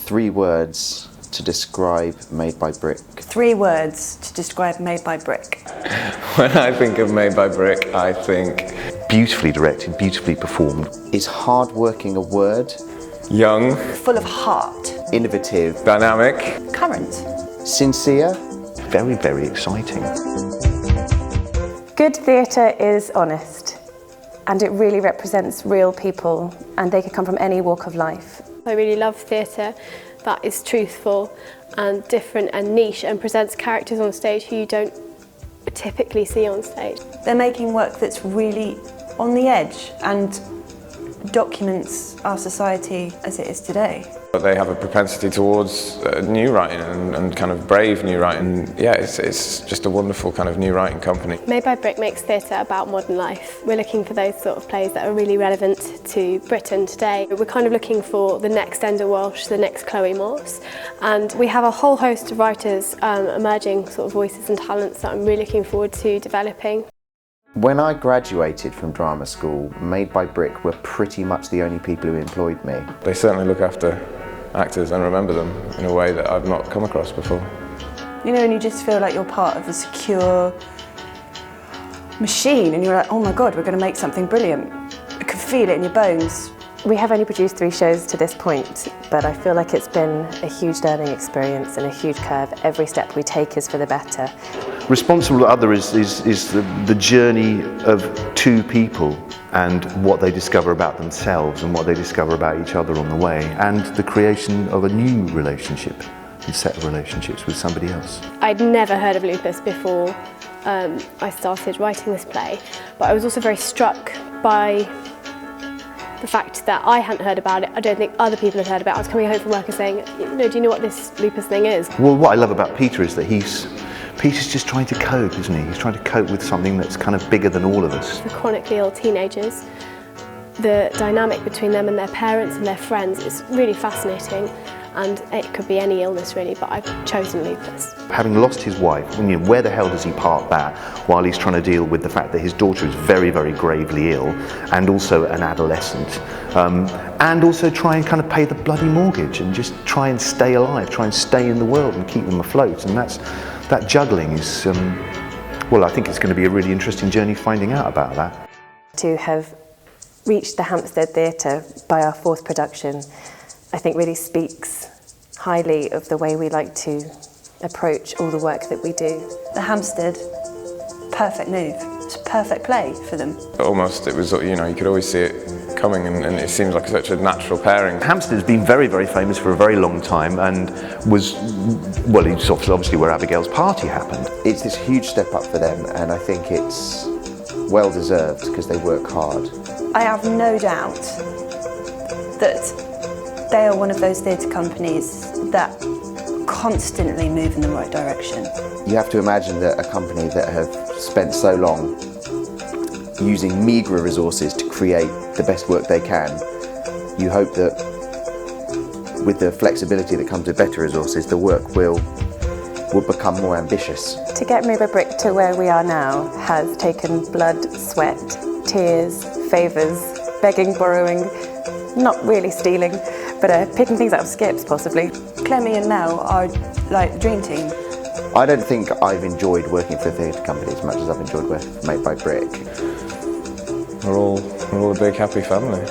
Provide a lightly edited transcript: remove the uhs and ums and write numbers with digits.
3 words to describe Made by Brick. 3 words to describe Made by Brick. When I think of Made by Brick, I think beautifully directed, beautifully performed. Is hard-working a word? young, Full of heart. Innovative. dynamic, Current. Sincere? Very, very exciting. Good theatre is honest, and it really represents real people, and they could come from any walk of life. I really love theatre that is truthful and different and niche and presents characters on stage who you don't typically see on stage. They're making work that's really on the edge and documents our society as it is today. but they have a propensity towards new writing and kind of brave new writing. Yeah, it's just a wonderful kind of new writing company. Made by Brick makes theatre about modern life. We're looking for those sort of plays that are really relevant to Britain today. We're kind of looking for the next Enda Walsh, the next Chloe Moss, and we have a whole host of writers, emerging sort of voices and talents that I'm really looking forward to developing. When I graduated from drama school, Made by Brick were pretty much the only people who employed me. They certainly look after actors and remember them in a way that I've not come across before. You know, and you just feel like you're part of a secure machine and you're like, oh my God, we're going to make something brilliant. I can feel it in your bones. We have only produced 3 shows to this point, but I feel like it's been a huge learning experience and a huge curve. Every step we take is for the better. Responsible Other is the journey of 2 people and what they discover about themselves and what they discover about each other on the way, and the creation of a new relationship, a set of relationships with somebody else. I'd never heard of lupus before I started writing this play, but I was also very struck by the fact that I hadn't heard about it. I don't think other people had heard about it. I was coming home from work and saying, you know, do you know what this lupus thing is? Well, what I love about Peter is that Peter's just trying to cope, isn't he? He's trying to cope with something that's kind of bigger than all of us. For chronically ill teenagers, the dynamic between them and their parents and their friends is really fascinating, and it could be any illness really, but I've chosen lupus. Having lost his wife, where the hell does he park that while he's trying to deal with the fact that his daughter is very, very gravely ill and also an adolescent, and also try and kind of pay the bloody mortgage and just try and stay alive, try and stay in the world and keep them afloat. And that juggling is, well, I think it's going to be a really interesting journey finding out about that. To have reached the Hampstead Theatre by our 4th production, I think really speaks highly of the way we like to approach all the work that we do. The Hampstead, perfect move. It's a perfect play for them. Almost, it was, you know, you could always see it coming, and it seems like such a natural pairing. Hampstead has been very, very famous for a very long time and was, well, it's obviously where Abigail's party happened. It's this huge step up for them, and I think it's well deserved because they work hard. I have no doubt that they are one of those theatre companies that constantly move in the right direction. You have to imagine that a company that have spent so long using meagre resources to create the best work they can, you hope that with the flexibility that comes with better resources, the work will become more ambitious. To get Made by Brick to where we are now has taken blood, sweat, tears, favours, begging, borrowing, not really stealing, but picking things out of skips possibly. Clemmy and Mel are like the dream team. I don't think I've enjoyed working for a theatre company as much as I've enjoyed working for Made by Brick. We're all a big happy family.